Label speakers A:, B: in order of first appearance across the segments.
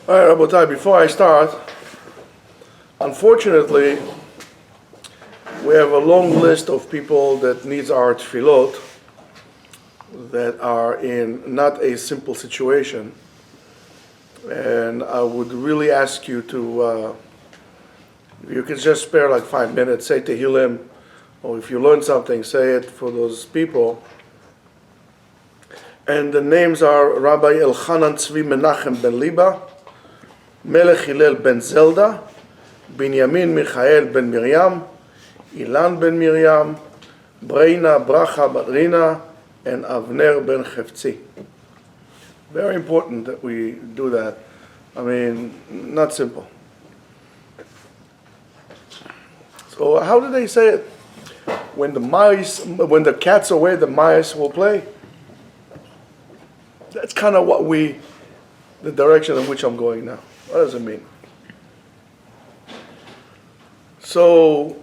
A: All right, Rabotai, before I start, unfortunately, we have a long list of people that needs our tefillot that are in not a simple situation. And I would really ask you to, if you can just spare like 5 minutes, say Tehillim, or if you learn something, say it for those people. And the names are Rabbi Elchanan Tzvi Menachem ben Liba, Melech Hillel ben Zelda, Binyamin Michael ben Miriam, Ilan ben Miriam, Breina Bracha bat Rina, and Avner ben Chefzi. Very important that we do that. I mean, not simple. So how do they say it? When the cat's away, the mice will play. That's kind of the direction in which I'm going now. What does it mean? So,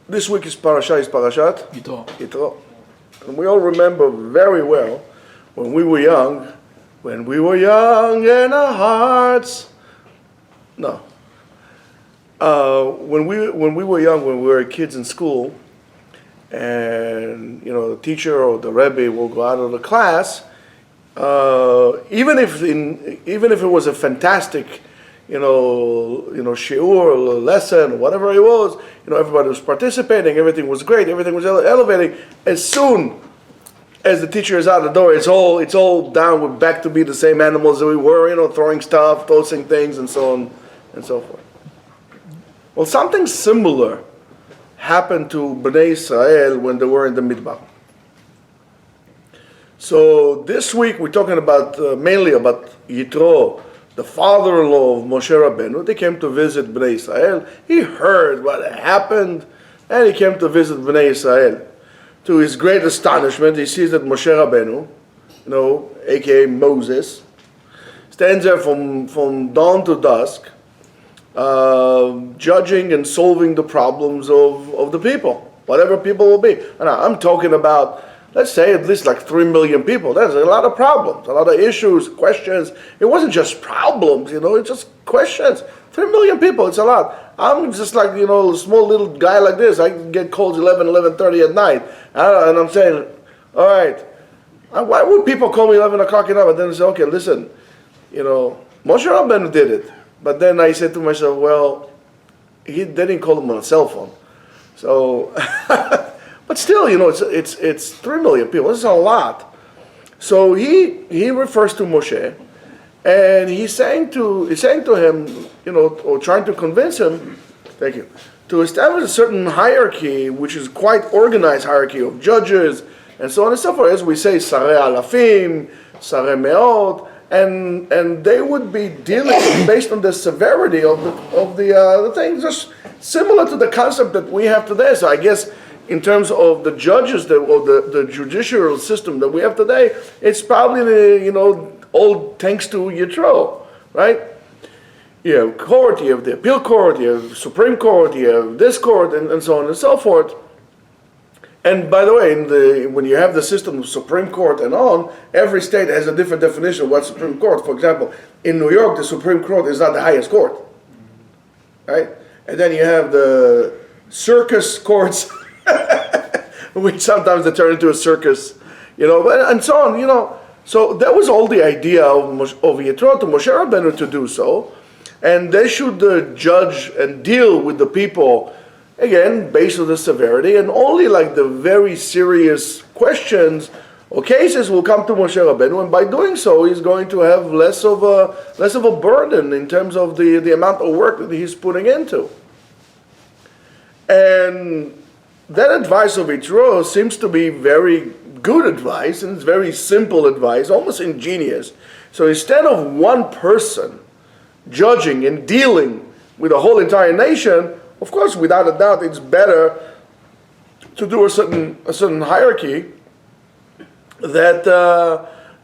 A: this week is Parashat Yitro. And we all remember very well when we were young in our hearts. No. When we were young, when we were kids in school, and the teacher or the Rebbe will go out of the class, even if it was a fantastic, shiur, lesson, whatever it was, everybody was participating, everything was great, everything was elevating. As soon as the teacher is out the door, it's all down. We're back to be the same animals that we were, throwing stuff, tossing things, and so on and so forth. Well, something similar happened to Bnei Israel when they were in the Midbar. So this week we're talking about mainly about Yitro, the father-in-law of Moshe Rabbeinu. They came to visit Bnei Israel. He heard what happened, and he came to visit Bnei Israel. To his great astonishment, he sees that Moshe Rabbeinu, aka Moses, stands there from dawn to dusk, judging and solving the problems of the people, whatever people will be. And I'm talking about, let's say, at least like 3 million people. There's a lot of problems, a lot of issues, questions. It wasn't just problems, it's just questions. 3 million people, it's a lot. I'm just like, a small little guy like this. I get calls 11:30 at night. And I'm saying, all right, why would people call me 11 o'clock at night? But then I say, okay, listen, Moshe Rabbeinu did it. But then I said to myself, well, they didn't call him on a cell phone. So, but still, it's 3 million people. This is a lot. So he refers to Moshe, and he's saying to him, or trying to convince him, thank you, to establish a certain hierarchy, which is quite organized hierarchy of judges, and so on and so forth. As we say, Sarei Alafim, Sarei Meot, and they would be dealing based on the severity of the thing, just similar to the concept that we have today. So I guess in terms of the judges or the judicial system that we have today, it's probably all thanks to Yitro, right? You have court, you have the appeal court, you have Supreme Court, you have this court, and so on and so forth. And by the way, when you have the system of Supreme Court and on, every state has a different definition of what Supreme Court. For example, in New York, the Supreme Court is not the highest court, right? And then you have the circus courts, which sometimes they turn into a circus, and so on, So that was all the idea of Yitro, to Moshe Rabbeinu to do so, and they should judge and deal with the people, again, based on the severity, and only like the very serious questions or cases will come to Moshe Rabbeinu, and by doing so, he's going to have less of a burden in terms of the amount of work that he's putting into. And that advice of Yitro seems to be very good advice, and it's very simple advice, almost ingenious. So instead of one person judging and dealing with the whole entire nation, of course, without a doubt, it's better to do a certain hierarchy that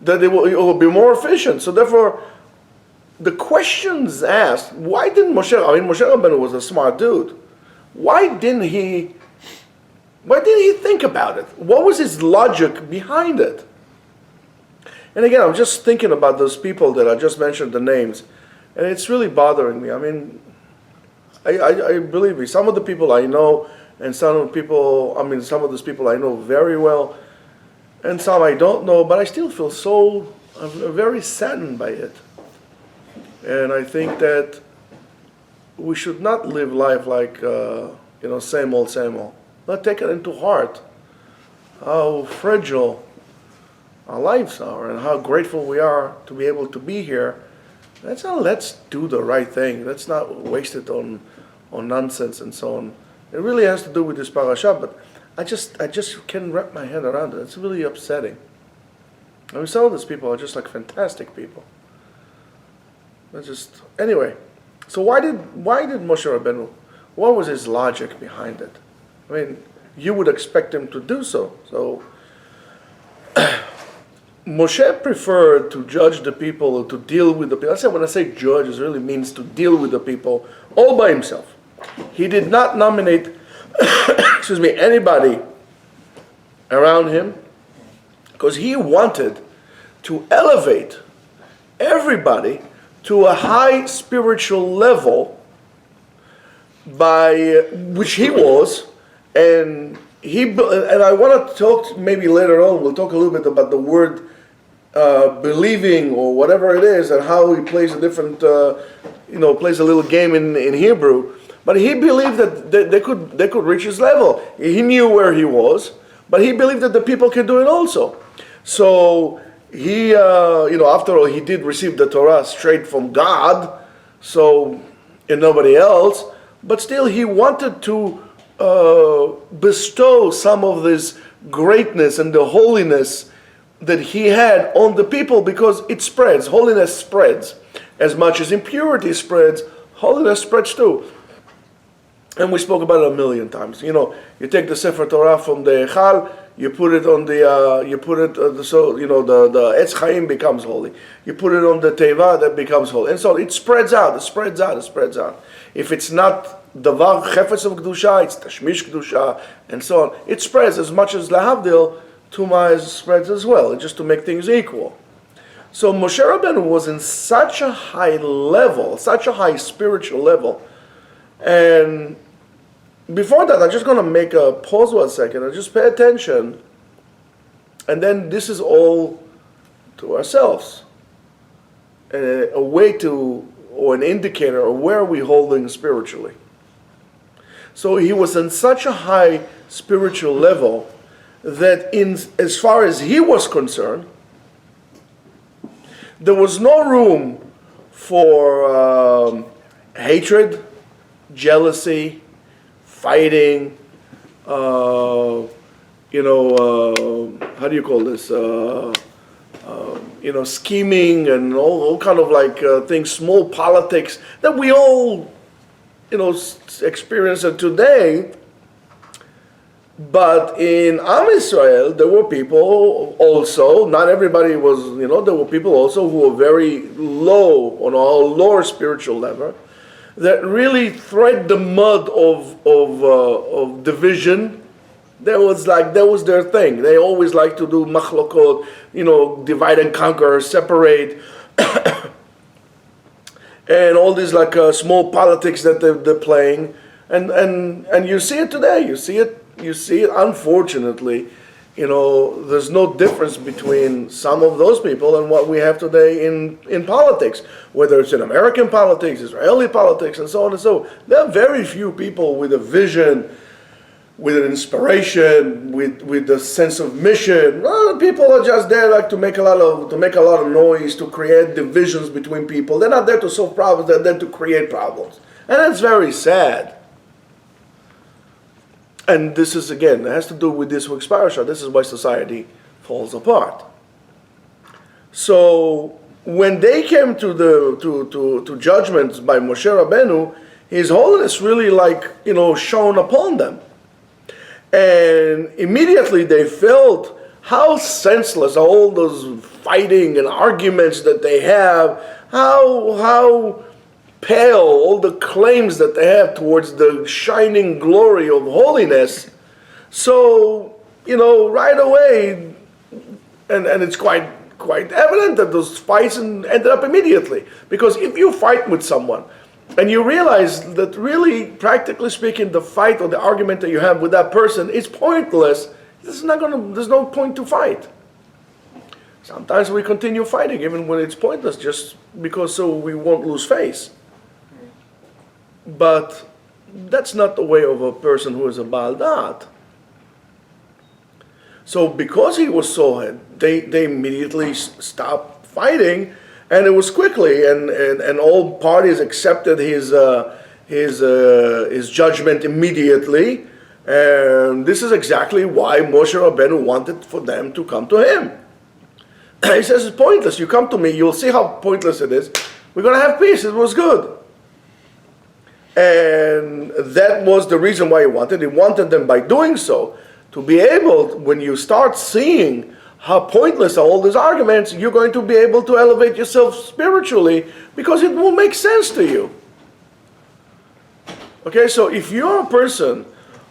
A: it will be more efficient. So therefore, the questions asked, why didn't Moshe Rabbeinu was a smart dude. Why didn't he think about it? What was his logic behind it? And again, I'm just thinking about those people that I just mentioned the names. And it's really bothering me. I mean, I believe me, some of the people I know, and some of those people I know very well, and some I don't know, but I still feel so very saddened by it. And I think that we should not live life like, same old, same old. Not take it into heart how fragile our lives are and how grateful we are to be able to be here. Let's do the right thing. Let's not waste it on nonsense and so on. It really has to do with this parasha, but I just can't wrap my head around it. It's really upsetting. I mean, some of these people are just like fantastic people. Anyway. So why did Moshe Rabbeinu? What was his logic behind it? I mean, you would expect him to do so. So Moshe preferred to judge the people, or to deal with the people. When I say judge, it really means to deal with the people all by himself. He did not nominate, anybody around him, because he wanted to elevate everybody to a high spiritual level by which he was, and I want to talk maybe later on. We'll talk a little bit about the word believing or whatever it is, and how he plays a different, plays a little game in Hebrew. But he believed that they could reach his level. He knew where he was, but he believed that the people can do it also. So he, after all, he did receive the Torah straight from God, and nobody else. But still, he wanted to bestow some of this greatness and the holiness that he had on the people, because it spreads. Holiness spreads. As much as impurity spreads, holiness spreads too. And we spoke about it a million times. You take the Sefer Torah from the Echal, you put it on the Etz Chaim becomes holy. You put it on the Teva, that becomes holy. And so it spreads out, it spreads out, it spreads out. If it's not Davar Chefetz of Kedusha, it's Tashmish Kedusha, and so on. It spreads as much as Lahavdil, Tumah spreads as well, just to make things equal. So Moshe Rabbeinu was in such a high level, such a high spiritual level. And before that, I'm just going to make a pause 1 second and just pay attention. And then this is all to ourselves. A way to, or an indicator of where we're holding spiritually. So he was in such a high spiritual level that as far as he was concerned, there was no room for hatred, jealousy, fighting, how do you call this? Scheming and all kind of like things, small politics that we all, experience today. But in Am Israel, there were people also, not everybody was, there were people also who were very low, on a lower spiritual level, that really thread the mud of division. That was their thing. They always like to do machlokot, divide and conquer, separate, and all these small politics that they're playing. And you see it today. You see it. Unfortunately, there's no difference between some of those people and what we have today in politics, whether it's in American politics, Israeli politics, and so on and so on. There are very few people with a vision, with an inspiration, with a sense of mission. People are just there to make a lot of noise, to create divisions between people. They're not there to solve problems. They're there to create problems, and that's very sad. And this is, again, it has to do with this week's parasha. This is why society falls apart. So when they came to judgments by Moshe Rabbeinu, His Holiness really shone upon them. And immediately they felt how senseless all those fighting and arguments that they have, how pale all the claims that they have towards the shining glory of holiness. So, right away, and it's quite quite evident that those fights ended up immediately. Because if you fight with someone and you realize that really, practically speaking, the fight or the argument that you have with that person is pointless, there's no point to fight. Sometimes we continue fighting even when it's pointless, just because so we won't lose face. But that's not the way of a person who is a Baal Da'at. So because he was so, they immediately stopped fighting, and it was quickly, and all parties accepted his judgment immediately. And this is exactly why Moshe Rabbeinu wanted for them to come to him. He says, it's pointless. You come to me, you'll see how pointless it is. We're going to have peace. It was good. And that was the reason why he wanted. He wanted them, by doing so, to be able, when you start seeing how pointless are all these arguments, you're going to be able to elevate yourself spiritually, because it will make sense to you. Okay, so if you're a person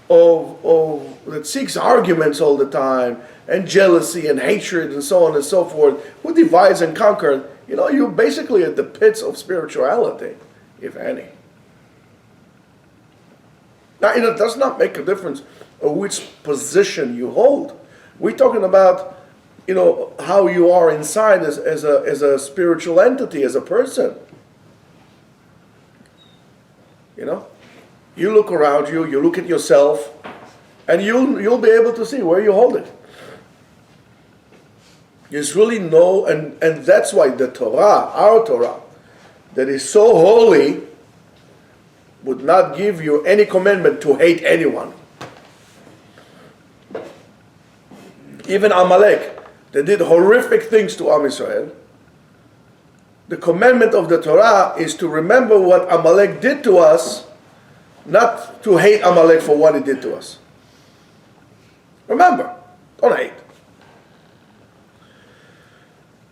A: that seeks arguments all the time, and jealousy and hatred and so on and so forth, who divides and conquers, you're basically at the pits of spirituality, if any. Now, it does not make a difference of which position you hold. We're talking about, how you are inside as a spiritual entity, as a person. You look around you, you look at yourself, and you'll be able to see where you hold it. There's really no, and that's why the Torah, our Torah, that is so holy, would not give you any commandment to hate anyone. Even Amalek, they did horrific things to Am Yisrael. The commandment of the Torah is to remember what Amalek did to us, not to hate Amalek for what he did to us. Remember, don't hate.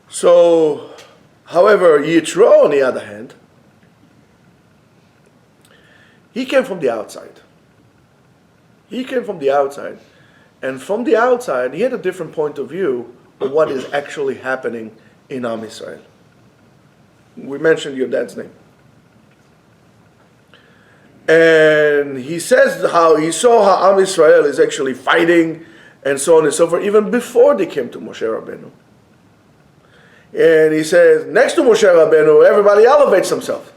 A: So, however, Yitro, on the other hand, he came from the outside. And from the outside, he had a different point of view of what is actually happening in Am Yisrael. We mentioned your dad's name. And he says how he saw how Am Yisrael is actually fighting, and so on and so forth, even before they came to Moshe Rabbeinu. And he says, next to Moshe Rabbeinu, everybody elevates themselves.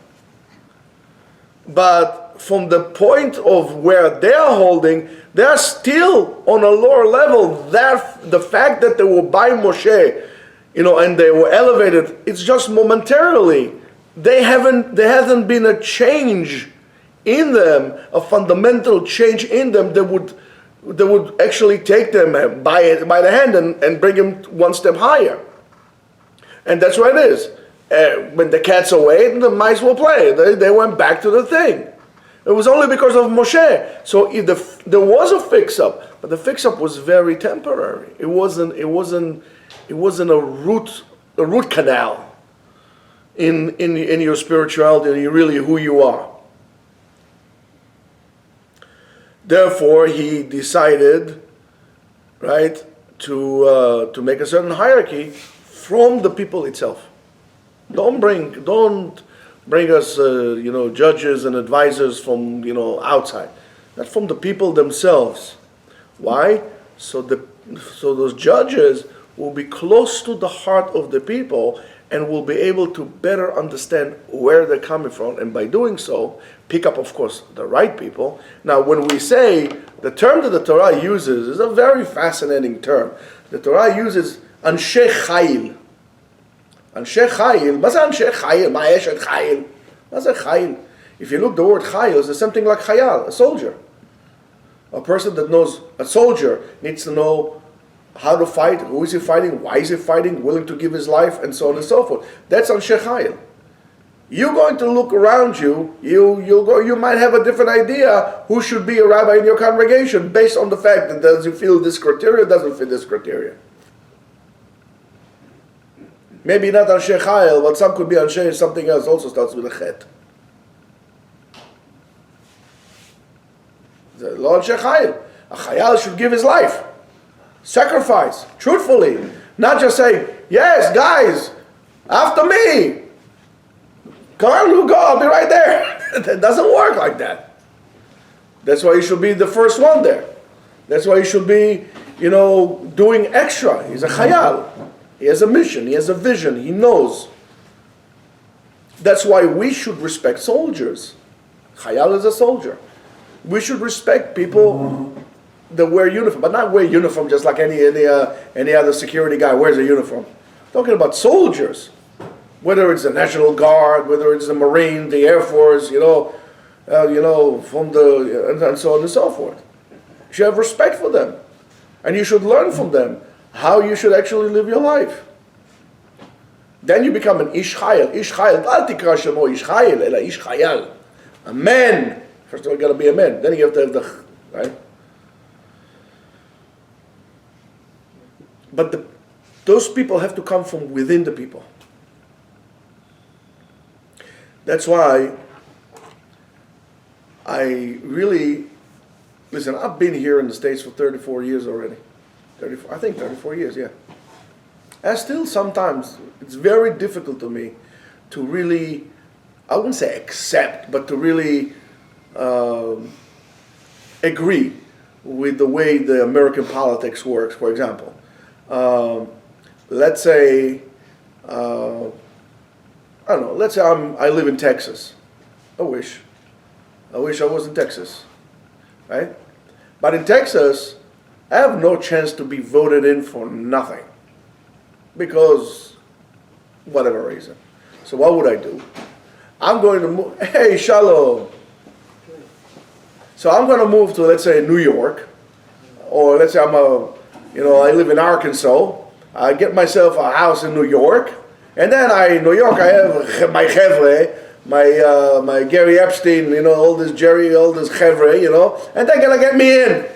A: But from the point of where they are holding, they are still on a lower level. The fact that they were by Moshe, and they were elevated, it's just momentarily. There hasn't been a change in them, a fundamental change in them that would actually take them by the hand and bring them one step higher. And that's what it is. When the cat's away, the mice will play. They went back to the thing. It was only because of Moshe. So there was a fix-up, but the fix-up was very temporary. It wasn't a root canal in your spirituality and really who you are. Therefore, he decided, right, to make a certain hierarchy from the people itself. Don't bring us, judges and advisors from, outside. Not from the people themselves. Why? So those judges will be close to the heart of the people and will be able to better understand where they're coming from, and by doing so, pick up, of course, the right people. Now, when we say, the term that the Torah uses is a very fascinating term. The Torah uses Anshe Chayil. Anshe Chayil, מה זה Anshe Chayil? מה אשת Chayil? מה זה Chayil? If you look, the word Chayil is something like Chayal, a soldier. A person that knows, a soldier needs to know how to fight, who is he fighting, why is he fighting, willing to give his life, and so on and so forth. That's Anshe Chayil. You're going to look around you, you might have a different idea who should be a rabbi in your congregation based on the fact that does he fill this criteria, doesn't fit this criteria. Maybe not Anshe Chayil, but some could be Anshe something else, also starts with a chet. The Lord Anshe Chayil. A Chayal should give his life. Sacrifice, truthfully. Not just say, yes, guys, after me. Come on, you go, I'll be right there. That doesn't work like that. That's why you should be the first one there. That's why you should be, doing extra. He's a chayal. He has a mission, he has a vision, he knows. That's why we should respect soldiers. Chayal is a soldier. We should respect people that wear uniform, but not wear uniform just like any other security guy wears a uniform. Talking about soldiers, whether it's the National Guard, whether it's the Marine, the Air Force, from and so on and so forth. You should have respect for them, and you should learn from them how you should actually live your life. Then you become an ish chayil. Ish chayil, al tikra shemo ish chayil, ela ish chayal. A man. First of all, you got to be a man. Then you have to have the right. But those people have to come from within the people. That's why I really, listen, I've been here in the States for 34 years already. 34 years, yeah. And still sometimes it's very difficult to me to really, I wouldn't say accept, but to really agree with the way the American politics works, for example. Let's say, I don't know, let's say I live in Texas. I wish I was in Texas, right? But in Texas, I have no chance to be voted in for nothing because whatever reason. So what would I do? I'm going to move, hey, shalom. So I'm going to move to, let's say, New York, or let's say I live in Arkansas. I get myself a house in New York, and then in New York I have my chevre, my Gary Epstein, all this chevre, and they're going to get me in.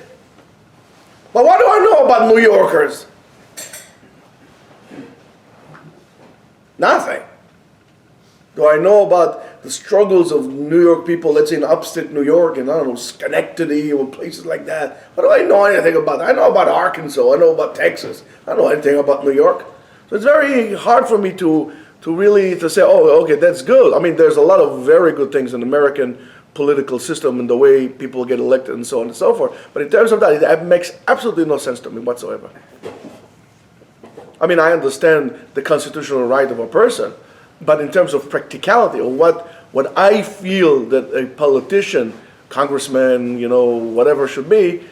A: But what do I know about New Yorkers? Nothing. Do I know about the struggles of New York people, let's say in upstate New York, and I don't know, Schenectady or places like that? What do I know anything about that? I know about Arkansas, I know about Texas. I don't know anything about New York. So it's very hard for me to really say, oh, okay, that's good. I mean, there's a lot of very good things in the American political system and the way people get elected and so on and so forth. But in terms of that, it makes absolutely no sense to me whatsoever. I mean, I understand the constitutional right of a person, but in terms of practicality, or what I feel that a politician, congressman, whatever should be,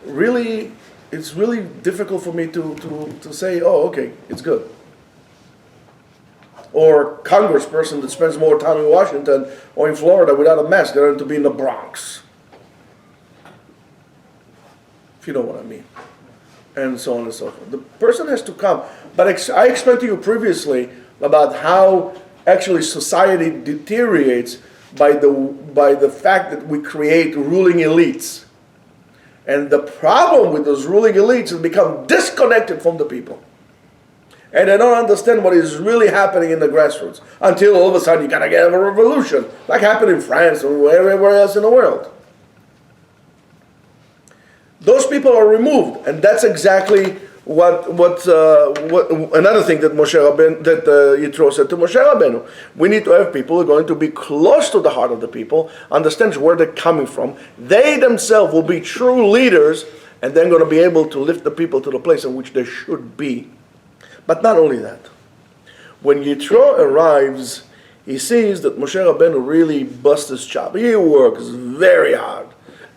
A: really, it's really difficult for me to say, oh, okay, it's good. Or congressperson that spends more time in Washington or in Florida without a mask than to be in the Bronx. If you know what I mean. And so on and so forth. The person has to come. But I explained to you previously about how actually society deteriorates by the fact that we create ruling elites. And the problem with those ruling elites is become disconnected from the people. And they don't understand what is really happening in the grassroots until all of a sudden you gotta get a revolution, like happened in France or everywhere else in the world. Those people are removed, and that's exactly what another thing that Yitro said to Moshe Rabbeinu. We need to have people who are going to be close to the heart of the people, understand where they're coming from. They themselves will be true leaders, and they're going to be able to lift the people to the place in which they should be. But not only that. When Yitro arrives, he sees that Moshe Rabbeinu really busts his chops. He works very hard.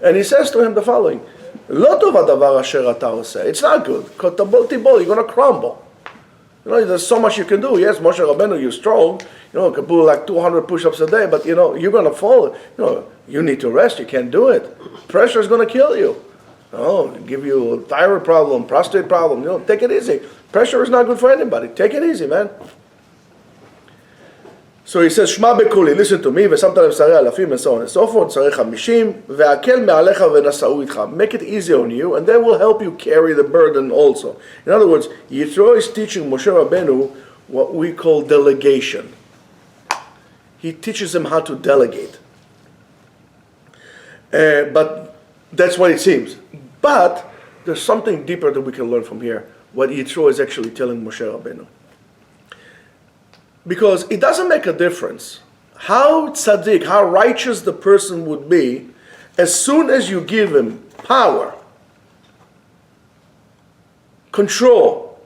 A: And he says to him the following, "Lo tov hadavar asher ata oseh." It's not good. Kotabol tibol, you're going to crumble. There's so much you can do. Yes, Moshe Rabbeinu, you're strong. You can do like 200 push-ups a day, but you're going to fall. You need to rest. You can't do it. Pressure is going to kill you. Give you a thyroid problem, prostate problem. Take it easy. Pressure is not good for anybody. Take it easy, man. So he says, Shma bekuli, listen to me, ושמת לב שרי אלפים, and so on and so forth, שרי 50, והקל מעליך ונשאו איתך. Make it easy on you, and they will help you carry the burden also. In other words, Yitro is teaching Moshe Rabbeinu what we call delegation. He teaches him how to delegate. But that's what it seems. But there's something deeper that we can learn from here. what Yitro is actually telling Moshe Rabbeinu. Because it doesn't make a difference how tzaddik, how righteous the person would be, as soon as you give him power, control,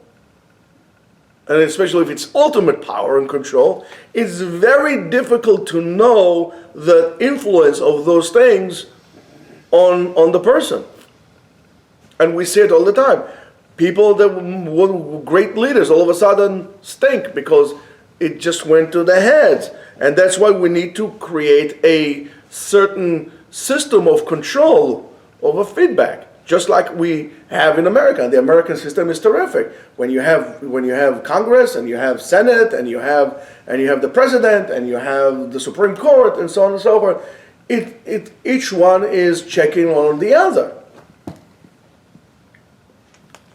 A: and especially if it's ultimate power and control, it's very difficult to know the influence of those things on the person. And we see it all the time. People that were great leaders all of a sudden stink because it just went to their heads. And that's why we need to create a certain system of control over feedback, just like we have in America. The American system is terrific. When you have Congress and you have Senate and you have the president and you have the Supreme Court and so on and so forth, each one is checking on the other.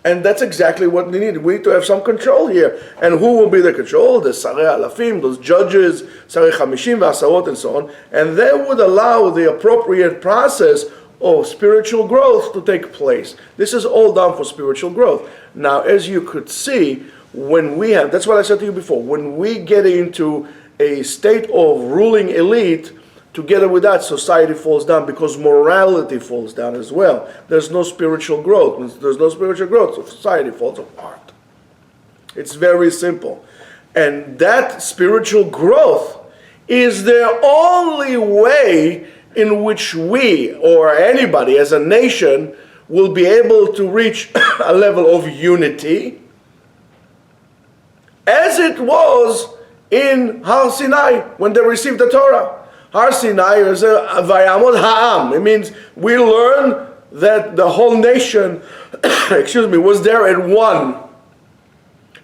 A: And that's exactly what we need. We need to have some control here. And who will be the control? The Sarei Alafim, those judges, Sarei Chamishim, V'Asarot, and so on. And they would allow the appropriate process of spiritual growth to take place. This is all done for spiritual growth. Now, as you could see, when we have, that's what I said to you before, when we get into a state of ruling elite, together with that, society falls down because morality falls down as well. There's no spiritual growth. When there's no spiritual growth, so society falls apart. It's very simple. And that spiritual growth is the only way in which we, or anybody as a nation, will be able to reach a level of unity, as it was in Har Sinai when they received the Torah. Har Sinai is a Vayamod Ha'am. It means we learn that the whole nation, was there at one.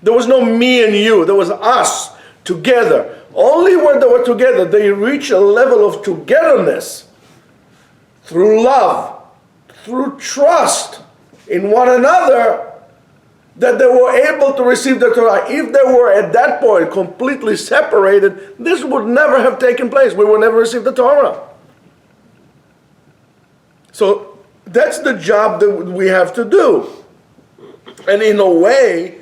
A: There was no me and you. There was us together. Only when they were together, they reached a level of togetherness through love, through trust in one another, that they were able to receive the Torah. If they were at that point completely separated, this would never have taken place. We would never receive the Torah. So that's the job that we have to do. And in a way,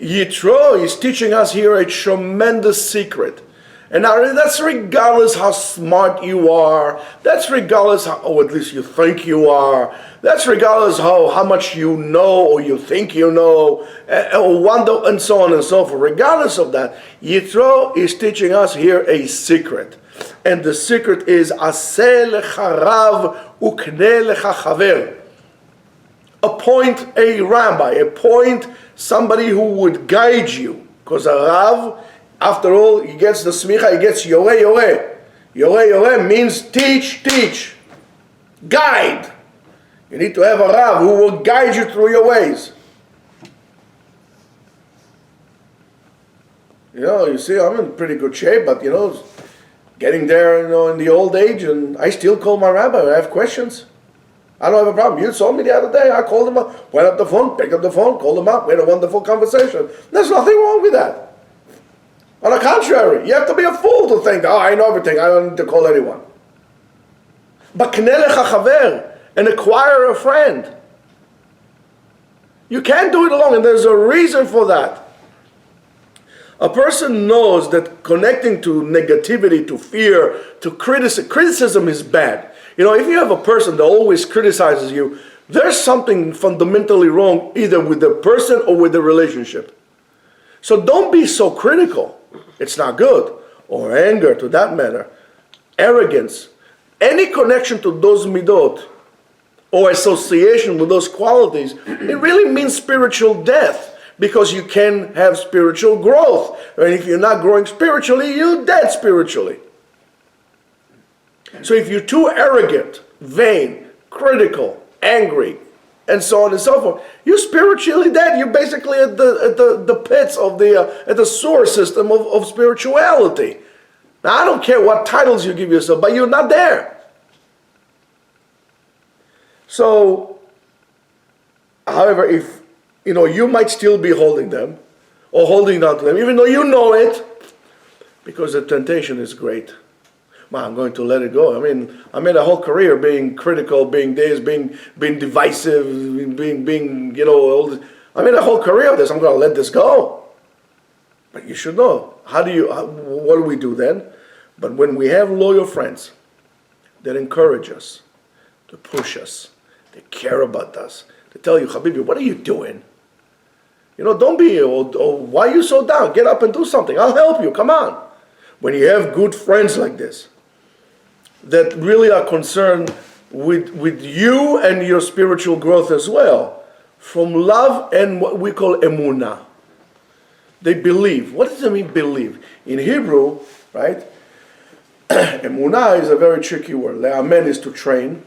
A: Yitro is teaching us here a tremendous secret. And now that's regardless how smart you are. That's regardless how, or at least you think you are. That's regardless how much you know or you think you know, or wonder, and so on and so forth. Regardless of that, Yitro is teaching us here a secret. And the secret is Aseh lecha rav ukneh lecha chaver. Appoint a rabbi, appoint somebody who would guide you. Because a rav, after all, he gets the smicha, he gets yoreh, yoreh. Yoreh, yoreh means teach, guide. You need to have a Rav who will guide you through your ways. You see, I'm in pretty good shape, but getting there, in the old age, and I still call my rabbi. I have questions. I don't have a problem. You saw me the other day. I called him up, went up the phone, picked up the phone, called him up. We had a wonderful conversation. There's nothing wrong with that. On the contrary, you have to be a fool to think, I know everything, I don't need to call anyone. But kneh lecha chaver, and acquire a friend. You can't do it alone, and there's a reason for that. A person knows that connecting to negativity, to fear, to criticism is bad. If you have a person that always criticizes you, there's something fundamentally wrong either with the person or with the relationship. So don't be so critical. It's not good. Or anger, to that matter. Arrogance. Any connection to those midot or association with those qualities, it really means spiritual death, because you can have spiritual growth. And if you're not growing spiritually, you're dead spiritually. So if you're too arrogant, vain, critical, angry, and so on and so forth, you're spiritually dead. You're basically at the pits of at the sewer system of spirituality. Now, I don't care what titles you give yourself, but you're not there. So, however, if you might still be holding them or holding on to them, even though you know it, because the temptation is great. I'm going to let it go. I made a whole career being critical, being this, being divisive, being all this. I'm in a whole career of this. I'm going to let this go. But you should know. What do we do then? But when we have loyal friends that encourage us, to push us, they care about us, they tell you, Habibi, what are you doing? Don't be, why are you so down? Get up and do something. I'll help you. Come on. When you have good friends like this, that really are concerned with you and your spiritual growth as well, from love and what we call emunah. They believe. What does it mean, believe? In Hebrew, right, emunah is a very tricky word. Le'amen is to train,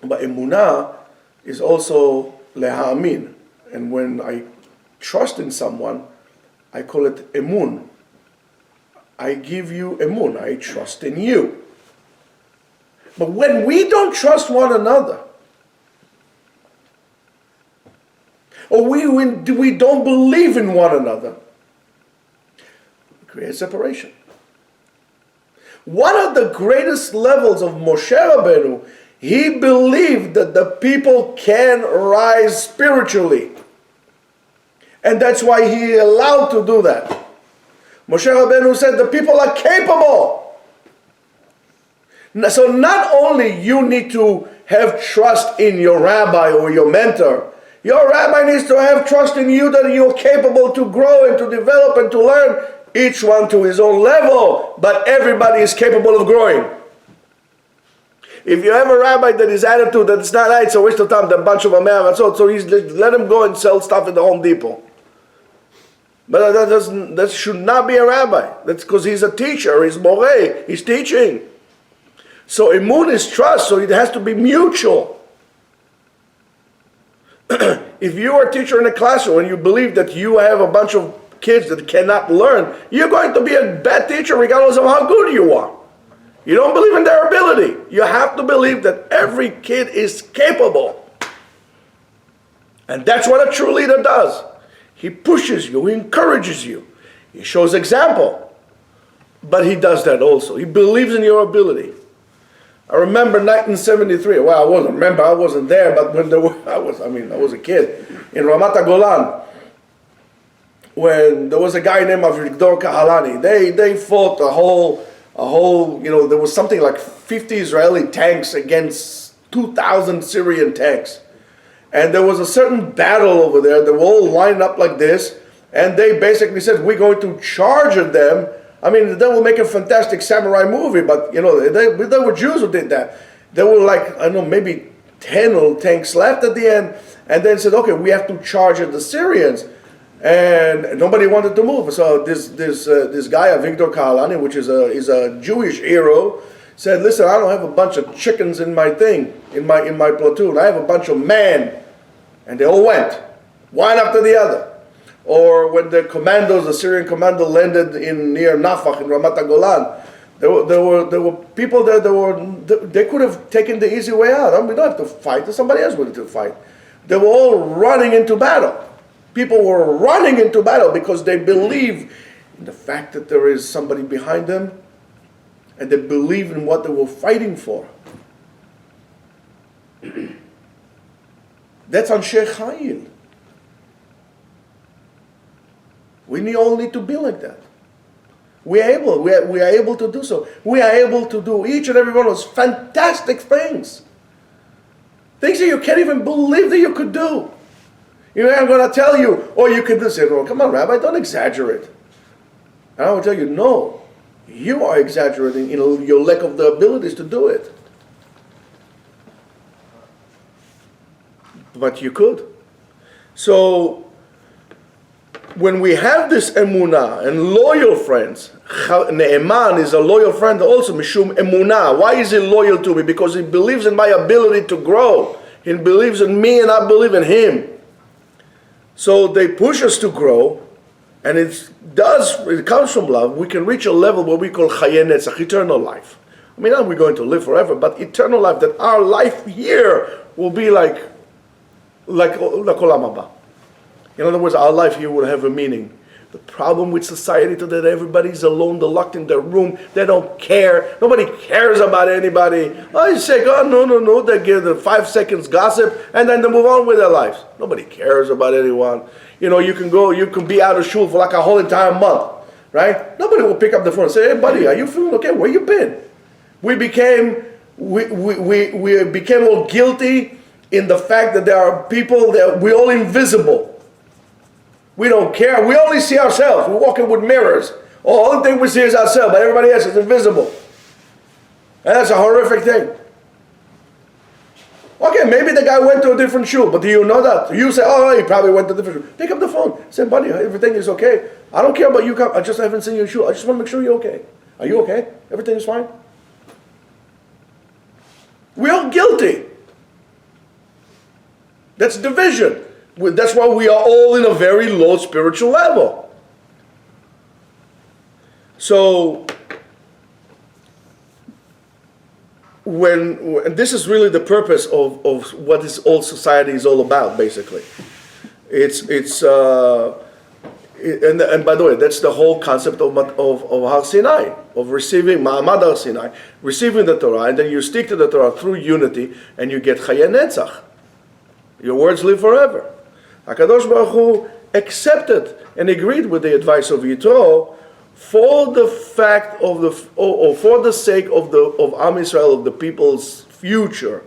A: but emunah is also le'ha'amin. And when I trust in someone, I call it emun. I give you emun. I trust in you. But when we don't trust one another, or we don't believe in one another, we create separation. One of the greatest levels of Moshe Rabbeinu, he believed that the people can rise spiritually. And that's why he allowed to do that. Moshe Rabbeinu said the people are capable. So not only you need to have trust in your rabbi or your mentor, your rabbi needs to have trust in you that you're capable to grow and to develop and to learn, each one to his own level, but everybody is capable of growing. If you have a rabbi that his attitude that it's not, it's a waste of time, they're a bunch of Amer, so he's let him go and sell stuff at the Home Depot. But that should not be a rabbi. That's because he's a teacher, he's moreh, he's teaching. So emun is trust, so it has to be mutual. If you are a teacher in a classroom and you believe that you have a bunch of kids that cannot learn, you're going to be a bad teacher regardless of how good you are. You don't believe in their ability. You have to believe that every kid is capable. And that's what a true leader does. He pushes you, he encourages you, he shows example. But he does that also. He believes in your ability. I remember 1973. Well, I wasn't there, but when I was a kid in Ramat HaGolan, when there was a guy named Avigdor Kahalani. They fought a whole, there was something like 50 Israeli tanks against 2,000 Syrian tanks. And there was a certain battle over there. They were all lined up like this, and they basically said, we're going to charge at them. I mean, they will make a fantastic samurai movie, but they were Jews who did that. There were maybe 10 tanks left at the end, and then said, okay, we have to charge at the Syrians, and nobody wanted to move. So this guy, Avigdor Kahalani, which is a Jewish hero, said, listen, I don't have a bunch of chickens in my platoon. I have a bunch of men, and they all went, one after the other. Or when the Syrian commando landed near Nafach in Ramat HaGolan, there were people there they could have taken the easy way out. We don't have to fight. Somebody else wanted to fight. They were all running into battle. People were running into battle because they believe in the fact that there is somebody behind them, and they believe in what they were fighting for. That's Anshe Chayil. We all need to be like that. We are able to do so. We are able to do each and every one of those fantastic things. Things that you can't even believe that you could do. I'm going to tell you, or you could just say, oh, come on, Rabbi, don't exaggerate. And I will tell you, no, you are exaggerating in your lack of the abilities to do it. But you could. So, when we have this emunah and loyal friends, Ne'eman is a loyal friend also, mishum emunah. Why is he loyal to me? Because he believes in my ability to grow. He believes in me and I believe in him. So they push us to grow, and it comes from love. We can reach a level where we call Chayei Netzach, eternal life. I mean, not we're going to live forever, but eternal life, that our life here will be like Olam Haba. In other words, our life here will have a meaning. The problem with society today, that everybody's alone, they're locked in their room, they don't care, nobody cares about anybody. Oh, you say, oh, no, they give the 5 seconds gossip, and then they move on with their lives. Nobody cares about anyone. You can be out of shul for like a whole entire month, right? Nobody will pick up the phone and say, hey buddy, are you feeling okay? Where you been? We became all guilty in the fact that there are people that we're all invisible. We don't care. We only see ourselves. We're walking with mirrors. The only thing we see is ourselves, but everybody else is invisible. And that's a horrific thing. Okay, maybe the guy went to a different shul, but do you know that? You say, oh, he probably went to a different shul. Pick up the phone. Say, buddy, everything is okay. I don't care about you. I just haven't seen you in shul. I just want to make sure you're okay. Are you okay? Everything is fine? We're all guilty. That's division. That's why we are all in a very low spiritual level. So, when this is really the purpose of what this old society is all about, basically. And by the way, that's the whole concept of Har Sinai, of receiving Ma'amad Har Sinai, receiving the Torah, and then you stick to the Torah through unity, and you get Chayei Netzach. Your words live forever. HaKadosh Baruch Hu accepted and agreed with the advice of Yitro for the fact of for the sake of Am Yisrael, of the people's future.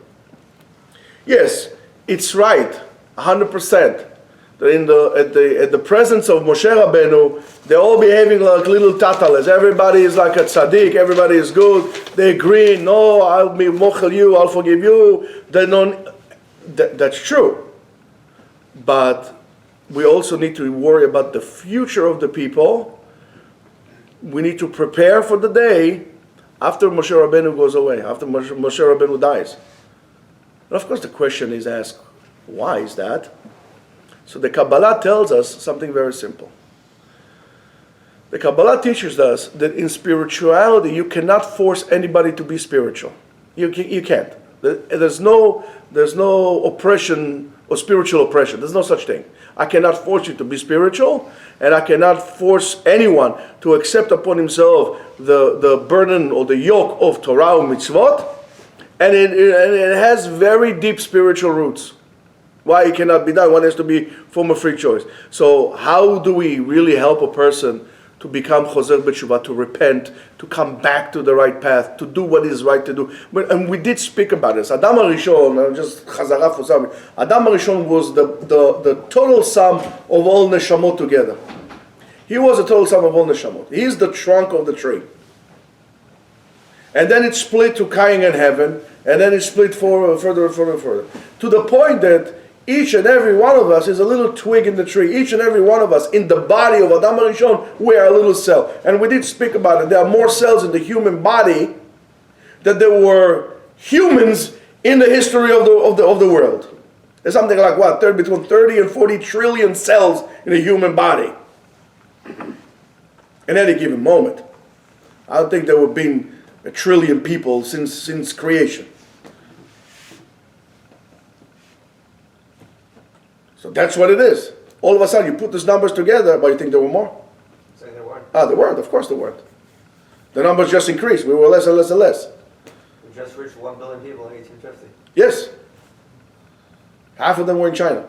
A: Yes, it's right, 100%. That at the presence of Moshe Rabbeinu, they're all behaving like little tatales. Everybody is like a tzaddik. Everybody is good. They agree. No, I'll be mochel you. I'll forgive you. That's true. But we also need to worry about the future of the people. We need to prepare for the day after Moshe Rabbeinu goes away, after Moshe Rabbeinu dies. And of course the question is asked, why is that? So the Kabbalah tells us something very simple. The Kabbalah teaches us that in spirituality you cannot force anybody to be spiritual. You can't. There's no oppression or spiritual oppression. There's no such thing. I cannot force you to be spiritual, and I cannot force anyone to accept upon himself the burden or the yoke of Torah or mitzvot, and it has very deep spiritual roots. Why it cannot be done? One has to be from a free choice. So how do we really help a person to become chozer b'teshuvah, to repent, to come back to the right path, to do what is right to do? And we did speak about this. Adam HaRishon, just chazara for some. Adam HaRishon was the total sum of all neshamot together. He was the total sum of all neshamot. He's the trunk of the tree. And then it split to Kain and heaven, and then it split further. To the point that each and every one of us is a little twig in the tree. Each and every one of us in the body of Adam HaRishon, we are a little cell. And we did speak about it. There are more cells in the human body than there were humans in the history of the world. There's something like what? Between 30 and 40 trillion cells in a human body. In any given moment. I don't think there would have been 1 trillion people since creation. So that's what it is. All of a sudden, you put these numbers together, but you think there were more?
B: Say there weren't.
A: There weren't. Of course there weren't. The numbers just increased. We were less and less and less.
B: We just reached 1 billion people in 1850.
A: Yes. Half of them were in China.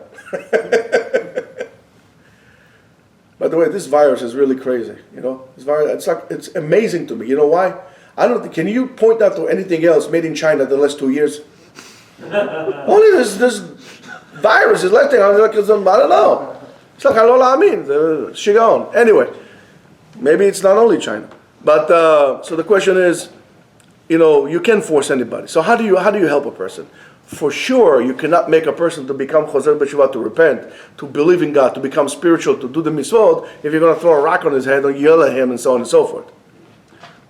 A: By the way, this virus is really crazy. This virus, it's amazing to me. You know why? Can you point out to anything else made in China the last 2 years? Only this virus is lasting. I don't know. It's like Halola Amin, Shigaon. Anyway, maybe it's not only China. But so the question is, you can't force anybody. So how do you help a person? For sure, you cannot make a person to become chozer b'teshuvah, to repent, to believe in God, to become spiritual, to do the mitzvot, if you're going to throw a rock on his head or yell at him and so on and so forth.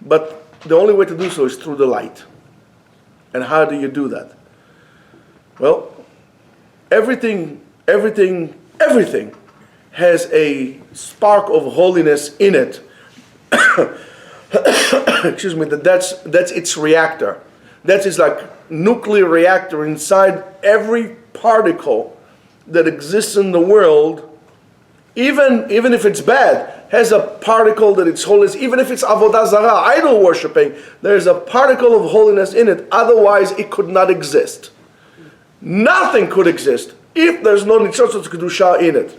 A: But the only way to do so is through the light. And how do you do that? Well, everything has a spark of holiness in it. Excuse me, that's its reactor. That is like nuclear reactor inside every particle that exists in the world even if it's bad, has a particle that it's holiness. Even if it's avodah zarah, idol worshipping, there's a particle of holiness in it. Otherwise, it could not exist. Nothing could exist if there's no Nitzotzot kedusha in it.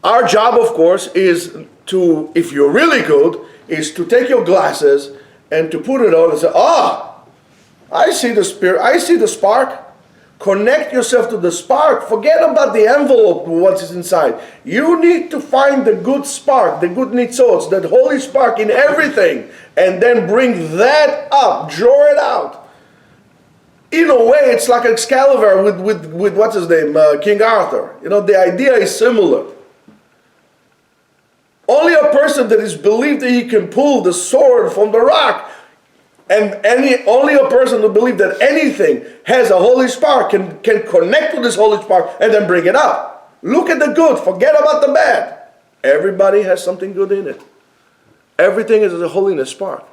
A: Our job, of course, is to, if you're really good, is to take your glasses and to put it on and say, I see the spirit, I see the spark. Connect yourself to the spark. Forget about the envelope, what's inside. You need to find the good spark, the good nitzotzot, that holy spark in everything, and then bring that up, draw it out. In a way, it's like Excalibur with what's his name, King Arthur. The idea is similar. Only a person that is believed that he can pull the sword from the rock, and only a person who believes that anything has a holy spark can connect to this holy spark and then bring it up. Look at the good, forget about the bad. Everybody has something good in it. Everything is a holiness spark.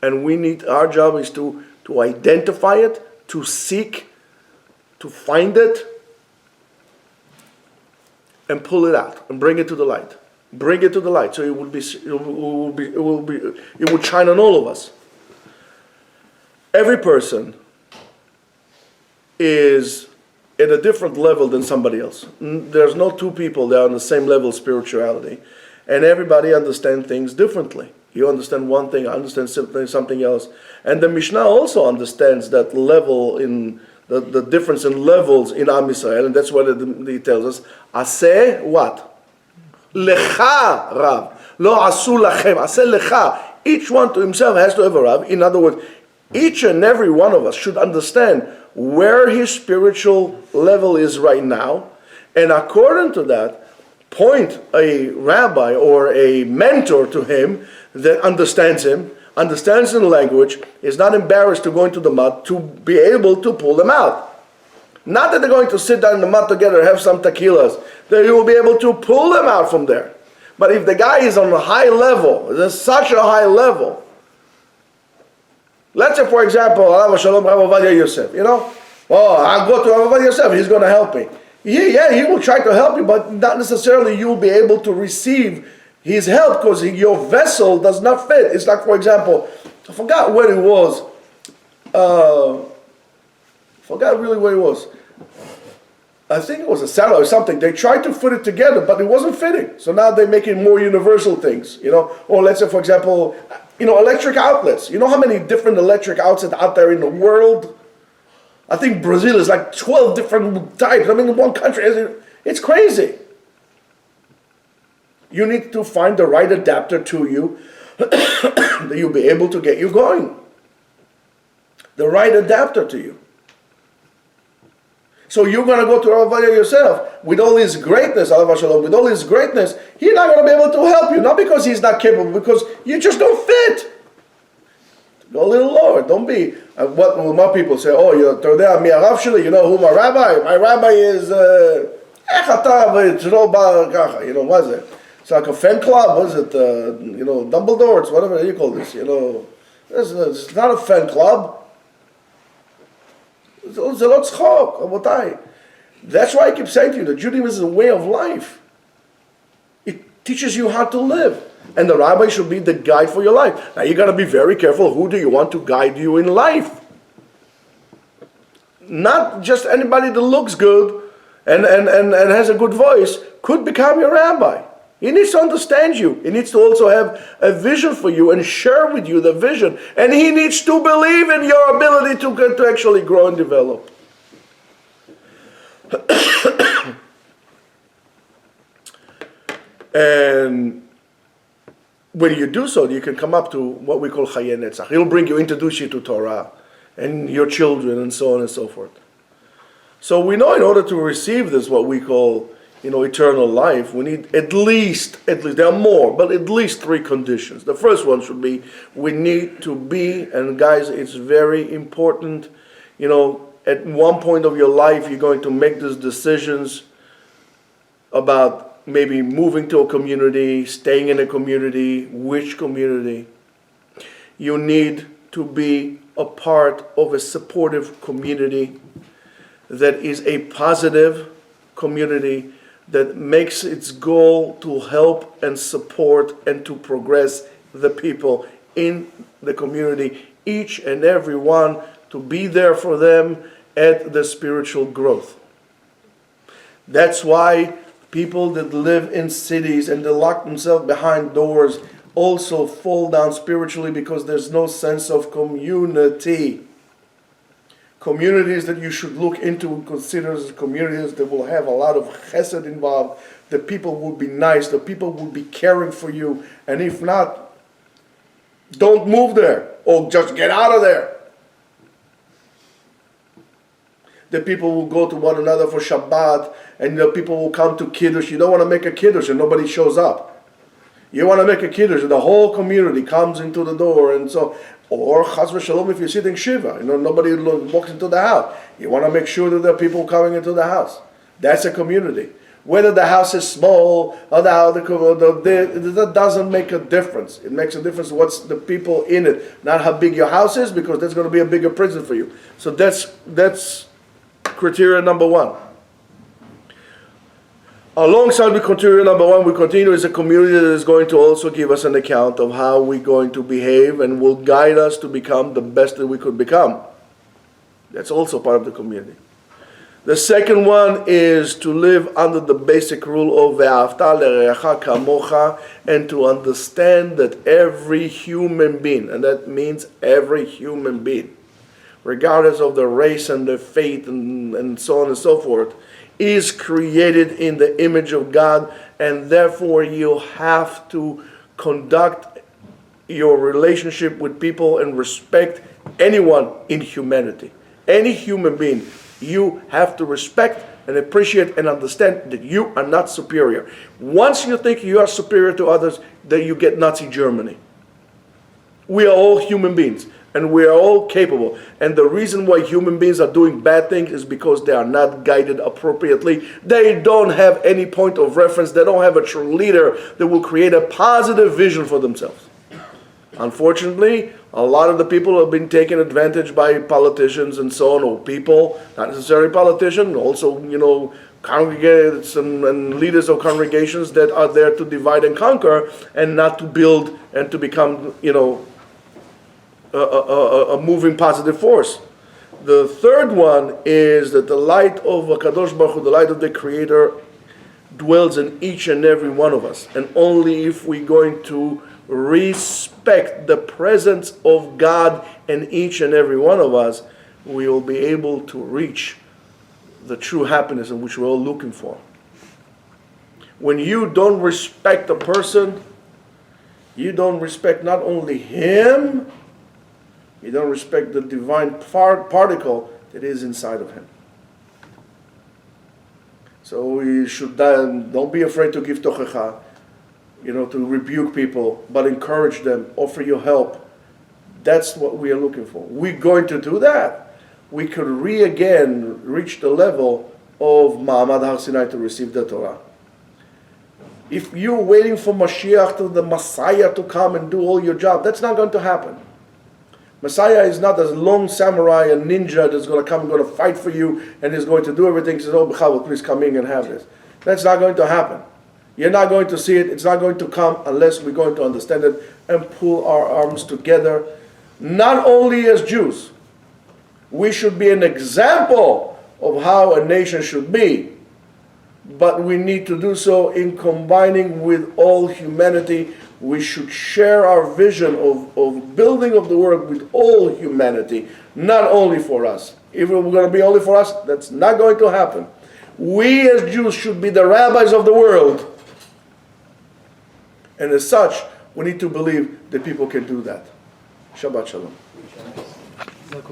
A: And our job is to identify it, to seek, to find it, and pull it out and bring it to the light. Bring it to the light, so it would shine on all of us. Every person is at a different level than somebody else. There's no two people that are on the same level of spirituality, and everybody understands things differently. You understand one thing, I understand something else, and the Mishnah also understands that level in the difference in levels in Am Yisrael, and that's what it tells us. Aseh what? Lecha Rav. Lo asu lachem. Aseh lecha. Each one to himself has to have a Rav. In other words, each and every one of us should understand where his spiritual level is right now, and according to that, point a rabbi or a mentor to him that understands him, understands the language, is not embarrassed to go into the mud, to be able to pull them out. Not that they're going to sit down in the mud together and have some tequilas, that you will be able to pull them out from there. But if the guy is on a high level, there's such a high level, let's say, for example, Alav Shalom Rav Ovadia Yosef, I'll go to Rav Ovadia Yosef, he's going to help me. Yeah, he will try to help you, but not necessarily you will be able to receive his help because your vessel does not fit. It's like, for example, I forgot where it was. Forgot really where it was. I think it was a salad or something. They tried to fit it together, but it wasn't fitting. So now they're making more universal things, Or let's say, for example, electric outlets. You know how many different electric outlets out there in the world? I think Brazil is like 12 different types. In one country, it's crazy. You need to find the right adapter to you that you'll be able to get you going. The right adapter to you. So you're going to go to Rav Ovadia yourself with all his greatness, Alav Shalom, with all his greatness, he's not going to be able to help you. Not because he's not capable, because you just don't fit. Go a little lower. Don't be what will my people say? Oh, you're Todea mi Arav sheli. You know who my rabbi? My rabbi is what is it? It's like a fan club. What is it? Dumbledore. It's whatever you call this. It's not a fan club. That's why I keep saying to you that Judaism is a way of life. It teaches you how to live. And the rabbi should be the guide for your life. Now you got to be very careful. Who do you want to guide you in life? Not just anybody that looks good and has a good voice could become your rabbi. He needs to understand you. He needs to also have a vision for you and share with you the vision. And he needs to believe in your ability to actually grow and develop. And when you do so, you can come up to what we call Chayei Netzach. He'll introduce you to Torah and your children and so on and so forth. So we know in order to receive this, what we call eternal life, we need at least, there are more, but at least 3 conditions. The first one should be, we need to be, and guys, it's very important, at one point of your life, you're going to make these decisions about maybe moving to a community, staying in a community, which community. You need to be a part of a supportive community that is a positive community that makes its goal to help and support and to progress the people in the community, each and every one, to be there for them at the spiritual growth. That's why people that live in cities and they lock themselves behind doors also fall down spiritually, because there's no sense of community. Communities that you should look into and consider as communities that will have a lot of chesed involved, the people will be nice, the people will be caring for you, and if not, don't move there, or just get out of there. The people will go to one another for Shabbat, and the people will come to Kiddush. You don't want to make a Kiddush and nobody shows up. You want to make a Kiddush and the whole community comes into the door, and so, or Chas v'Shalom, if you're sitting Shiva, nobody walks into the house. You want to make sure that there are people coming into the house. That's a community. Whether the house is small or that doesn't make a difference. It makes a difference what's the people in it, not how big your house is, because that's going to be a bigger prison for you. So that's criteria number one. Alongside with criteria number one, we continue as a community that is going to also give us an account of how we're going to behave and will guide us to become the best that we could become. That's also part of the community. The second one is to live under the basic rule of Ve'ahavta l'reacha kamocha, and to understand that every human being, and that means every human being, regardless of the race and the faith and so on and so forth, is created in the image of God, and therefore you have to conduct your relationship with people and respect anyone in humanity. Any human being, you have to respect and appreciate and understand that you are not superior. Once you think you are superior to others, then you get Nazi Germany. We are all human beings, and we are all capable. And the reason why human beings are doing bad things is because they are not guided appropriately. They don't have any point of reference. They don't have a true leader that will create a positive vision for themselves. Unfortunately, a lot of the people have been taken advantage by politicians and so on, or people, not necessarily politicians, also, congregates and leaders of congregations that are there to divide and conquer and not to build and to become, a moving positive force. The third one is that the light of HaKadosh Baruch Hu, the light of the Creator, dwells in each and every one of us. And only if we're going to respect the presence of God in each and every one of us, we will be able to reach the true happiness in which we're all looking for. When you don't respect a person, you don't respect not only him, you don't respect the divine particle that is inside of him. So we should don't be afraid to give tochecha, to rebuke people, but encourage them, offer your help. That's what we are looking for. We're going to do that. We could again reach the level of Ma'amad Har Sinai to receive the Torah. If you're waiting for Mashiach, to the Messiah to come and do all your job, that's not going to happen. Messiah is not a lone samurai, a ninja that's going to come and going to fight for you and is going to do everything. He says, oh, B'chavod, please come in and have this. That's not going to happen. You're not going to see it. It's not going to come unless we're going to understand it and pull our arms together. Not only as Jews, we should be an example of how a nation should be, but we need to do so in combining with all humanity. We should share our vision of building of the world with all humanity, not only for us. If we're going to be only for us, that's not going to happen. We as Jews should be the rabbis of the world. And as such, we need to believe that people can do that. Shabbat Shalom.